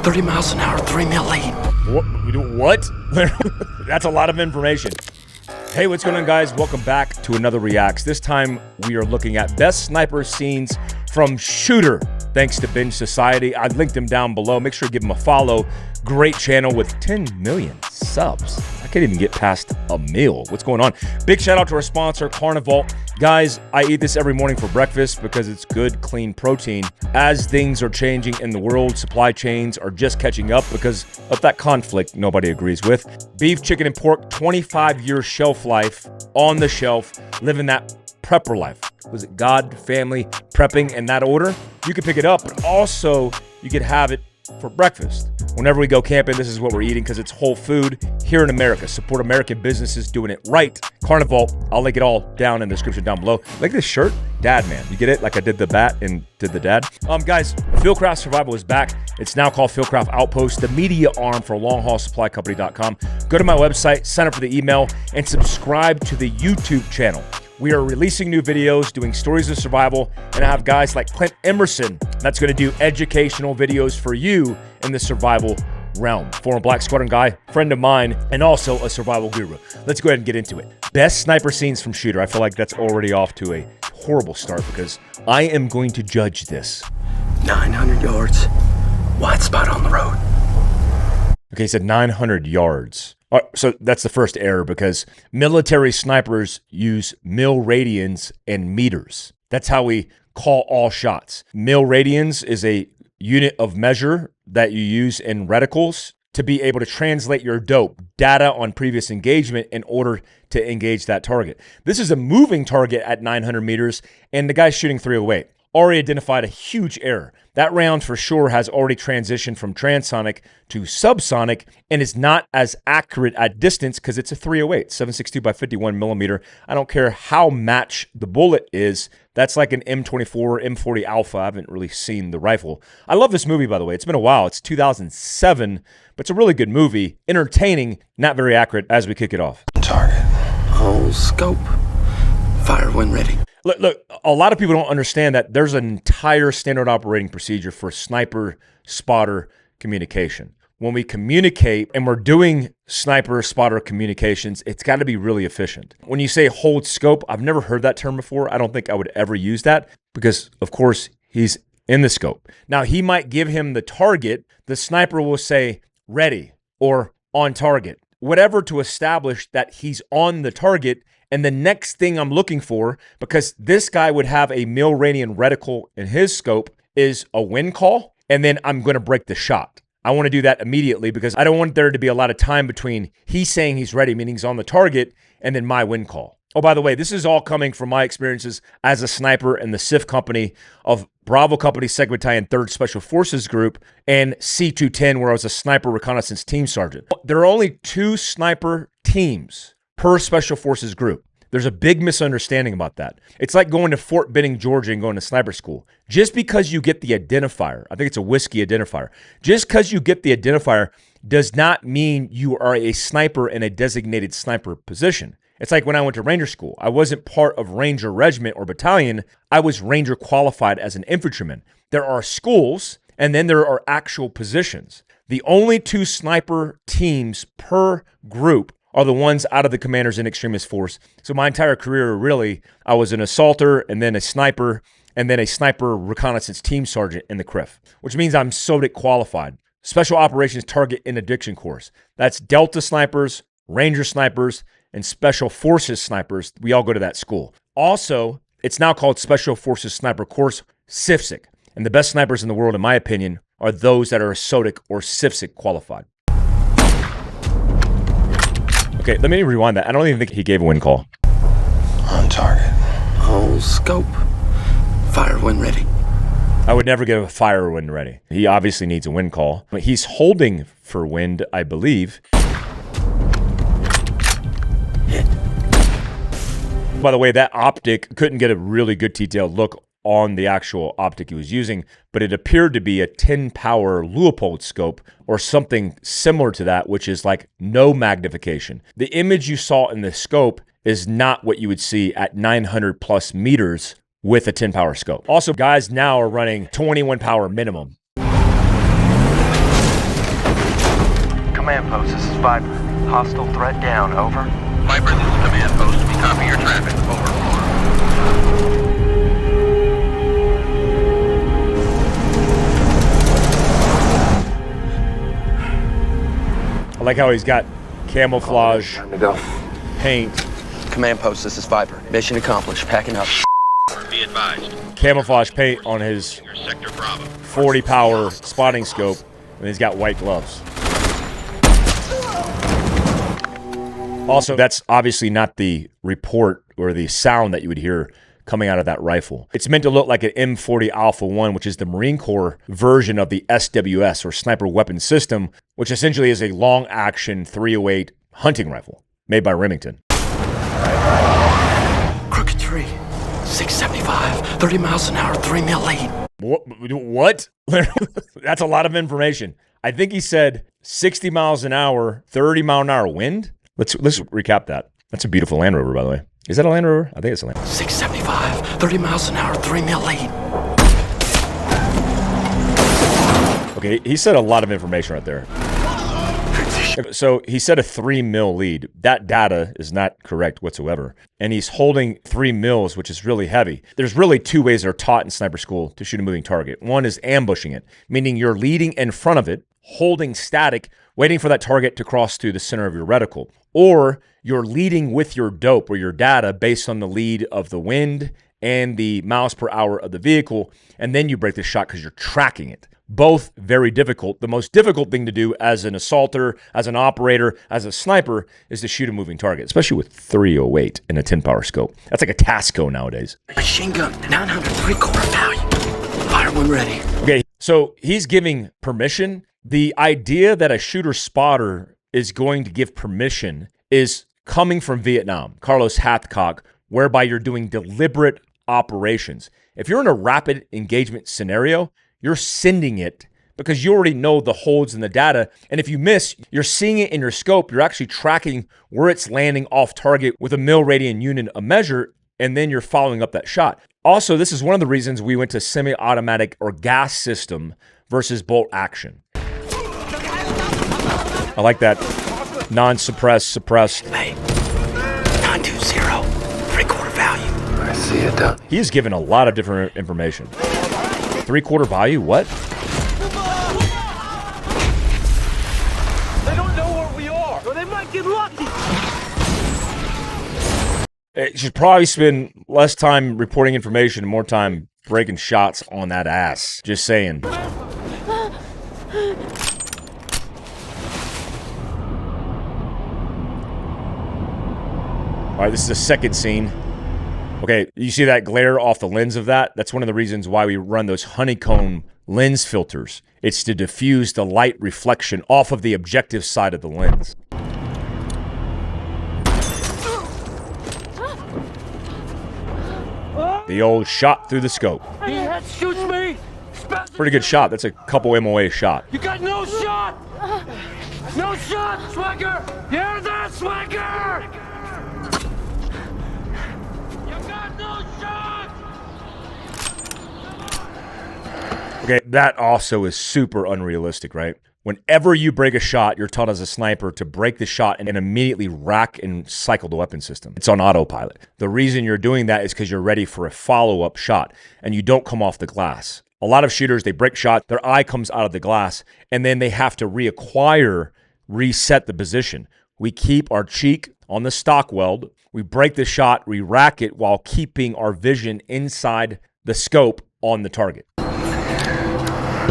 30 miles an hour, 3 mil lead. What? That's a lot of information. Hey, what's going on, guys? Welcome back to another Reacts. This time, we are looking at best sniper scenes from Shooter, thanks to Binge Society. I linked them down below. Make sure to give them a follow. Great channel with 10 million subs. I can't even get past a meal. What's going on? Big shout out to our sponsor, Carnivault. Guys, I eat this every morning for breakfast because it's good, clean protein. As things are changing in the world, supply chains are just catching up because of that conflict nobody agrees with. Beef, chicken, and pork, 25-year shelf life on the shelf, living that prepper life. Was it God, family, prepping in that order? You could pick it up, but also you could have it for breakfast. Whenever we go camping, this is what we're eating because it's whole food here in America. Support American businesses doing it right. Carnivault, I'll link it all down in the description down below. Like this shirt, Dad Man. You get it? Like I did the bat and did the dad. Guys, Fieldcraft Survival is back. It's now called Fieldcraft Outpost, the media arm for longhaulsupplycompany.com. Go to my website, sign up for the email, and subscribe to the YouTube channel. We are releasing new videos, doing stories of survival, and I have guys like Clint Emerson that's going to do educational videos for you in the survival realm. Former Black Squadron guy, friend of mine, and also a survival guru. Let's go ahead and get into it. Best sniper scenes from Shooter. I feel like that's already off to a horrible start because I am going to judge this. 900 yards, wide spot on the road. Okay, he said 900 yards. So that's the first error because military snipers use mil radians and meters. That's how we call all shots. Mil radians is a unit of measure that you use in reticles to be able to translate your dope data on previous engagement in order to engage that target. This is a moving target at 900 meters, and the guy's shooting 308. Already identified a huge error. That round for sure has already transitioned from transonic to subsonic and is not as accurate at distance because it's a 308, 7.62 by 51 millimeter. I don't care how match the bullet is. That's like an M24, M40 Alpha. I haven't really seen the rifle. I love this movie, by the way. It's been a while. It's 2007, but it's a really good movie. Entertaining, not very accurate as we kick it off. Target. Whole scope. Fire when ready. Look, a lot of people don't understand that there's an entire standard operating procedure for sniper spotter communication. When we communicate and we're doing sniper spotter communications, it's got to be really efficient. When you say hold scope, I've never heard that term before. I don't think I would ever use that because, of course, he's in the scope. Now, he might give him the target. The sniper will say ready or on target, whatever to establish that he's on the target. And the next thing I'm looking for, because this guy would have a mil radian reticle in his scope, is a wind call, and then I'm going to break the shot. I want to do that immediately because I don't want there to be a lot of time between he saying he's ready, meaning he's on the target, and then my wind call. Oh, by the way, this is all coming from my experiences as a sniper in the SIF company of Bravo Company, 2nd Battalion, 3rd Special Forces Group, and C210, where I was a sniper reconnaissance team sergeant. There are only 2 sniper teams per Special Forces group. There's a big misunderstanding about that. It's like going to Fort Benning, Georgia and going to sniper school. Just because you get the identifier, I think it's a whiskey identifier, just because you get the identifier does not mean you are a sniper in a designated sniper position. It's like when I went to Ranger school. I wasn't part of Ranger Regiment or Battalion. I was Ranger qualified as an infantryman. There are schools and then there are actual positions. The only 2 sniper teams per group are the ones out of the Commanders in Extremist Force. So my entire career, really, I was an assaulter and then a sniper reconnaissance team sergeant in the CRIF, which means I'm SODIC qualified. Special Operations Target Interdiction Course. That's Delta snipers, Ranger snipers, and Special Forces snipers. We all go to that school. Also, it's now called Special Forces Sniper Course, SIFSIC. And the best snipers in the world, in my opinion, are those that are SODIC or SIFSIC qualified. Okay, let me rewind that. I don't even think he gave a wind call. On target. Whole scope. Fire when ready. I would never give a fire when ready. He obviously needs a wind call. But he's holding for wind, I believe. Hit. By the way, that optic, couldn't get a really good detailed look on the actual optic he was using, but it appeared to be a 10 power Leupold scope or something similar to that, which is like no magnification. The image you saw in the scope is not what you would see at 900 plus meters with a 10 power scope. Also, guys now are running 21 power minimum. Command post, this is Viper. Hostile threat down, over. Viper, this is Command post. We copy your traffic. Over. I like how he's got camouflage Time to go. paint, Command post, this is Viper. Mission accomplished, packing up. Be advised. camouflage paint on his Your sector Bravo. 40 power spotting scope, and he's got white gloves. Also, that's obviously not the report or the sound that you would hear coming out of that rifle. It's meant to look like an M40 Alpha 1, which is the Marine Corps version of the SWS, or Sniper Weapon System, which essentially is a long-action 308 hunting rifle made by Remington. Crooked tree. 675. 30 miles an hour, 3 mil lead. What? That's a lot of information. I think he said 60 miles an hour, 30 mile an hour wind. Let's recap that. That's a beautiful Land Rover, by the way. Is that a Land Rover? I think it's a Land Rover. 675. 30 miles an hour, 3 mil lead. Okay, he said a lot of information right there. So he said a 3 mil lead. That data is not correct whatsoever. And he's holding 3 mils, which is really heavy. There's really two ways that are taught in sniper school to shoot a moving target. One is ambushing it, meaning you're leading in front of it, holding static, waiting for that target to cross through the center of your reticle. Or you're leading with your dope or your data based on the lead of the wind and the miles per hour of the vehicle, and then you break the shot because you're tracking it. Both very difficult. The most difficult thing to do as an assaulter, as an operator, as a sniper is to shoot a moving target, especially with 308 and a 10 power scope. That's like a Tasco nowadays. Machine gun, 900, 3/4 value. Fire when ready. Okay, so he's giving permission. The idea that a shooter spotter is going to give permission is coming from Vietnam, Carlos Hathcock, whereby you're doing deliberate operations. If you're in a rapid engagement scenario, you're sending it because you already know the holds and the data. And if you miss, you're seeing it in your scope. You're actually tracking where it's landing off target with a mil radian unit of measure, and then you're following up that shot. Also, this is one of the reasons we went to semi-automatic or gas system versus bolt action. I like that non-suppressed, suppressed. Hey, 920, 3/4 value. I see it done. He is given a lot of different information. 3/4 value? What? They don't know where we are, or they might get lucky. It should probably spend less time reporting information and more time breaking shots on that ass. Just saying. All right, this is the second scene. Okay, you see that glare off the lens of that? That's one of the reasons why we run those honeycomb lens filters. It's to diffuse the light reflection off of the objective side of the lens. The old shot through the scope. He head shoots me. Pretty good shot. That's a couple MOA shot. You got no shot. No shot, Swagger. You hear that, Swagger? You got no shot. Okay, that also is super unrealistic, right? Whenever you break a shot, you're taught as a sniper to break the shot and immediately rack and cycle the weapon system. It's on autopilot. The reason you're doing that is because you're ready for a follow-up shot and you don't come off the glass. A lot of shooters, they break shot, their eye comes out of the glass, and then they have to reset the position. We keep our cheek on the stock weld, we break the shot, we rack it while keeping our vision inside the scope on the target.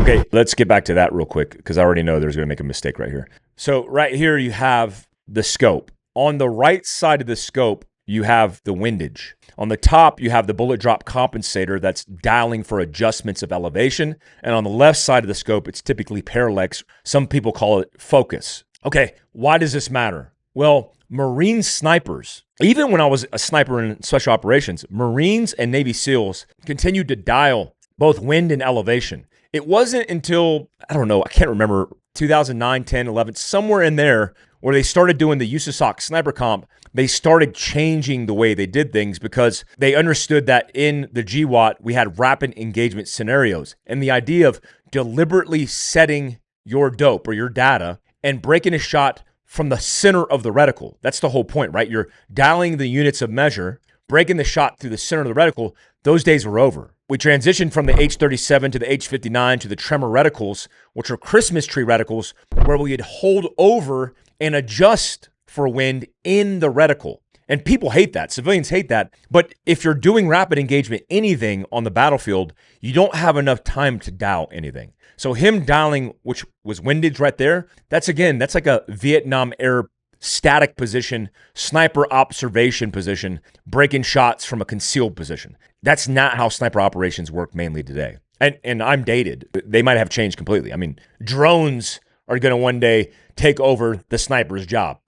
Okay, let's get back to that real quick because I already know there's going to make a mistake right here. So right here you have the scope. On the right side of the scope, you have the windage. On the top, you have the bullet drop compensator that's dialing for adjustments of elevation. And on the left side of the scope, it's typically parallax. Some people call it focus. Okay, why does this matter? Well, Marine snipers, even when I was a sniper in special operations, Marines and Navy SEALs continued to dial both wind and elevation. It wasn't until, I don't know, I can't remember, 2009, 10, 11, somewhere in there where they started doing the USASOC sniper comp, they started changing the way they did things because they understood that in the GWAT, we had rapid engagement scenarios. And the idea of deliberately setting your dope or your data and breaking a shot from the center of the reticle. That's the whole point, right? You're dialing the units of measure, breaking the shot through the center of the reticle. Those days were over. We transitioned from the H-37 to the H-59 to the tremor reticles, which are Christmas tree reticles, where we would hold over and adjust for wind in the reticle. And people hate that. Civilians hate that. But if you're doing rapid engagement, anything on the battlefield, you don't have enough time to dial anything. So him dialing, which was windage right there, that's like a Vietnam era static position, sniper observation position, breaking shots from a concealed position. That's not how sniper operations work mainly today. And I'm dated. They might have changed completely. I mean, drones are going to one day take over the sniper's job.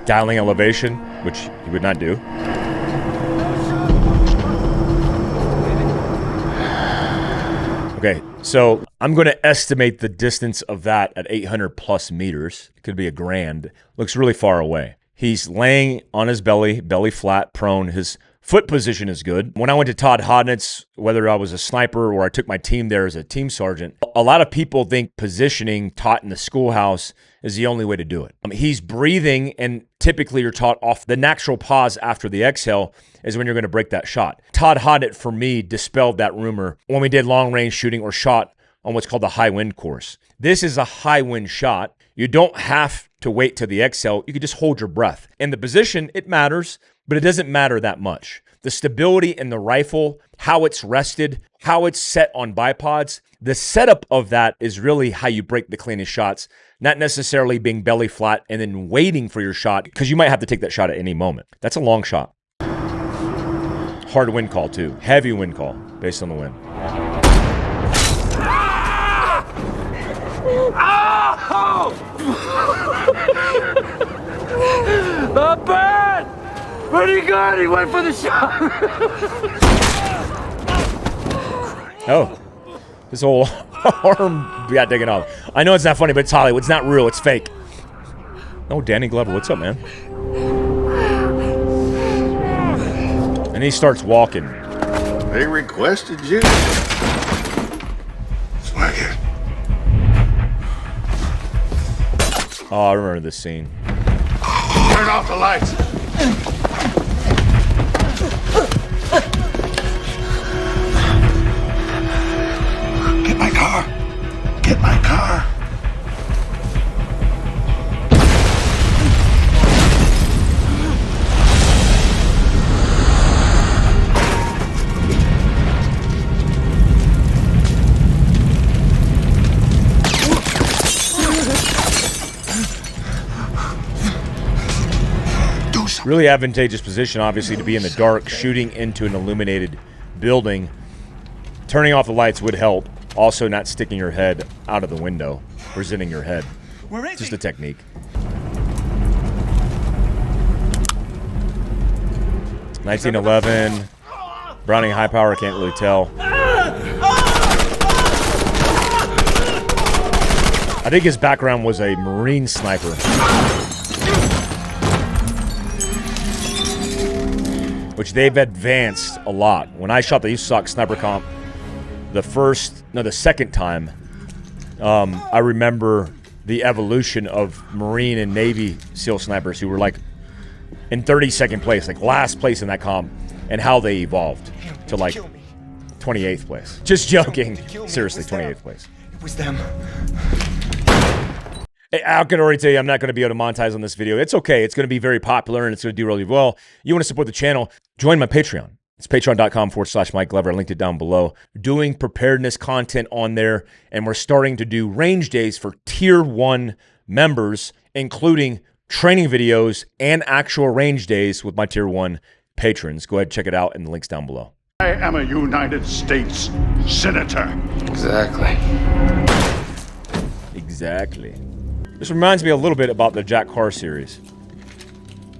Dialing elevation, which he would not do. Okay, so I'm going to estimate the distance of that at 800 plus meters. It could be 1,000,000. Looks really far away. He's laying on his belly flat, prone. His foot position is good. When I went to Todd Hodnett's, whether I was a sniper or I took my team there as a team sergeant, a lot of people think positioning taught in the schoolhouse is the only way to do it. He's breathing, and typically you're taught off the natural pause after the exhale is when you're going to break that shot. Todd Hodnett, for me, dispelled that rumor when we did long-range shooting or shot on what's called the high wind course. This is a high wind shot. You don't have to wait till the exhale. You can just hold your breath. And the position, it matters, but it doesn't matter that much. The stability in the rifle, how it's rested, how it's set on bipods, the setup of that is really how you break the cleanest shots, not necessarily being belly flat and then waiting for your shot, because you might have to take that shot at any moment. That's a long shot. Hard wind call too. Heavy wind call based on the wind. Not bad! Pretty good! He went for the shot! Oh. His whole arm got taken off. I know it's not funny, but it's Hollywood. It's not real. It's fake. Oh, Danny Glover. What's up, man? And he starts walking. They requested you. Swag it. Oh, I remember this scene. Turn off the lights. Get my car. Get my car. Really advantageous position, obviously, to be in the dark, shooting into an illuminated building. Turning off the lights would help. Also, not sticking your head out of the window, presenting your head. Just a technique. (1911) Browning high power, can't really tell. I think his background was a Marine sniper. Which they've advanced a lot. When I shot the USAC sniper comp the second time, I remember the evolution of Marine and Navy SEAL snipers who were like in 32nd place, like last place in that comp, and how they evolved to like 28th place. Just joking. Seriously, 28th place. It was them. I can already tell you I'm not going to be able to monetize on this video. It's okay. It's going to be very popular and it's going to do really well. You want to support the channel, join my Patreon. It's patreon.com/Mike Glover. I linked it down below. Doing preparedness content on there, and we're starting to do range days for Tier 1 members, including training videos and actual range days with my Tier 1 patrons. Go ahead and check it out, and the link's down below. I am a United States Senator. Exactly. Exactly. This reminds me a little bit about the Jack Carr series.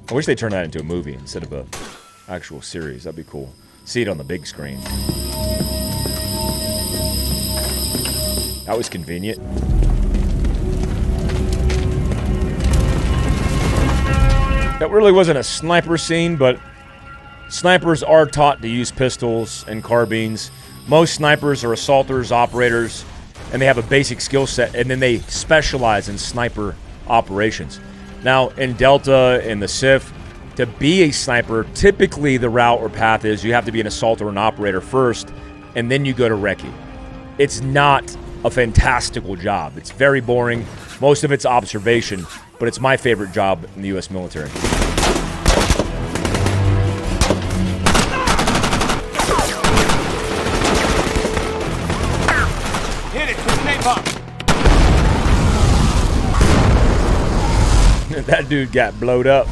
I wish they turned that into a movie instead of a actual series. That'd be cool. See it on the big screen. That was convenient. That really wasn't a sniper scene, but snipers are taught to use pistols and carbines. Most snipers are assaulters, operators, and they have a basic skill set, and then they specialize in sniper operations. Now, in Delta, in the SIF, to be a sniper, typically the route or path is you have to be an assaulter or an operator first, and then you go to recce. It's not a fantastical job. It's very boring. Most of it's observation, but it's my favorite job in the U.S. military. Hit it with napalm. That dude got blowed up.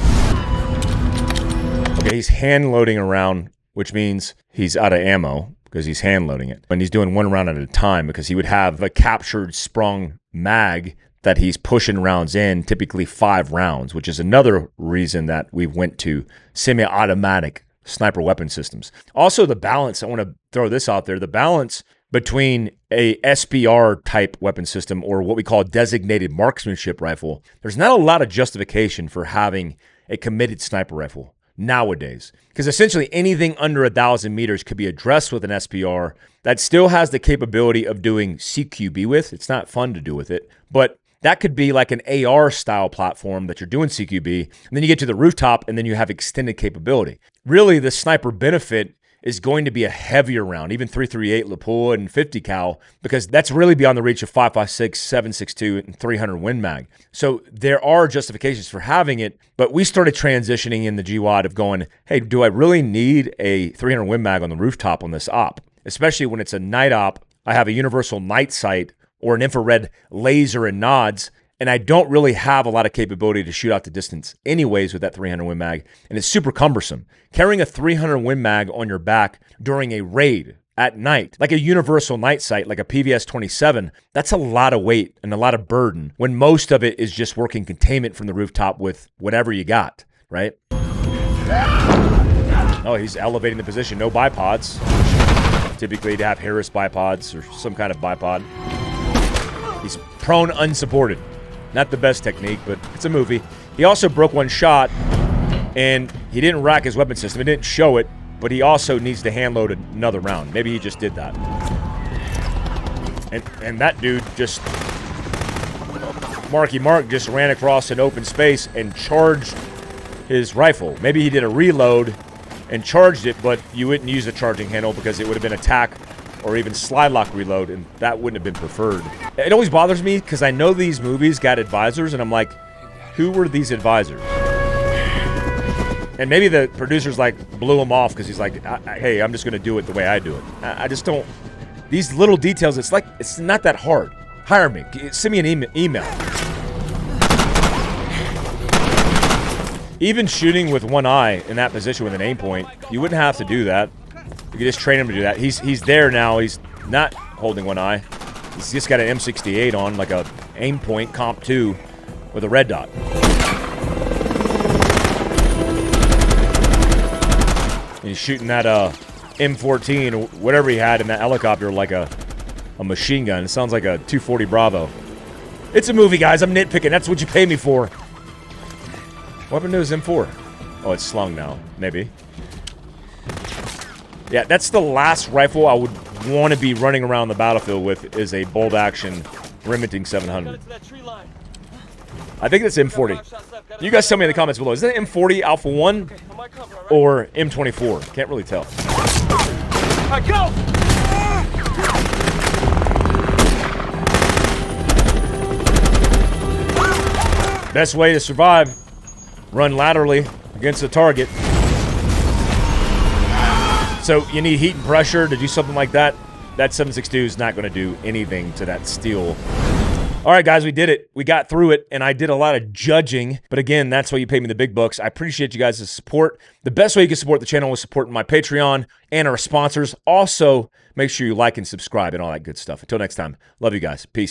Okay, he's hand loading around, which means he's out of ammo because he's hand loading it. And he's doing one round at a time because he would have a captured sprung mag that he's pushing rounds in, typically 5 rounds, which is another reason that we went to semi-automatic sniper weapon systems. Also, the balance, I want to throw this out there, the balance between a SPR type weapon system or what we call designated marksmanship rifle, there's not a lot of justification for having a committed sniper rifle nowadays, because essentially anything under 1,000 meters could be addressed with an SPR that still has the capability of doing CQB with. It's not fun to do with it, but that could be like an AR style platform that you're doing CQB, and then you get to the rooftop and then you have extended capability. Really, the sniper benefit is going to be a heavier round, even 338 Lapua and 50 cal, because that's really beyond the reach of 5.56, 7.62, and 300 Win Mag. So there are justifications for having it, but we started transitioning in the GWAD of going, hey, do I really need a 300 Win Mag on the rooftop on this op? Especially when it's a night op, I have a universal night sight or an infrared laser and nods, and I don't really have a lot of capability to shoot out the distance anyways with that 300 Win Mag, and it's super cumbersome. Carrying a 300 Win Mag on your back during a raid at night, like a universal night sight, like a PVS-27, that's a lot of weight and a lot of burden when most of it is just working containment from the rooftop with whatever you got, right? Oh, he's elevating the position. No bipods. Typically, to have Harris bipods or some kind of bipod. He's prone unsupported. Not the best technique, but it's a movie. He also broke one shot, and he didn't rack his weapon system. He didn't show it, but he also needs to hand load another round. Maybe he just did that. And that dude just, Marky Mark just ran across an open space and charged his rifle. Maybe he did a reload and charged it, but you wouldn't use the charging handle because it would have been attack or even slide lock reload, and that wouldn't have been preferred. It always bothers me because I know these movies got advisors, and I'm like, who were these advisors? And maybe the producers like blew him off because he's like, hey, I'm just going to do it the way I do it. I just don't. These little details, it's like, it's not that hard. Hire me. Send me an email. Even shooting with one eye in that position with an aim point, you wouldn't have to do that. You could just train him to do that. He's there now. He's not holding one eye. He's just got an M68 on, like a aim point comp 2 with a red dot. And he's shooting that M14 or whatever he had in that helicopter like a machine gun. It sounds like a 240 Bravo. It's a movie, guys. I'm nitpicking. That's what you pay me for. What happened to his M4? Oh, it's slung now. Maybe. Yeah, that's the last rifle I would want to be running around the battlefield with, is a bolt action Remington 700. I think that's M40. You guys tell me in the comments below. Is that M40 Alpha 1 or M24? Can't really tell. I go! Best way to survive, run laterally against the target. So you need heat and pressure to do something like that. That 7.62 is not going to do anything to that steel. All right, guys, we did it. We got through it, and I did a lot of judging. But again, that's why you pay me the big bucks. I appreciate you guys' support. The best way you can support the channel is supporting my Patreon and our sponsors. Also, make sure you like and subscribe and all that good stuff. Until next time, love you guys. Peace.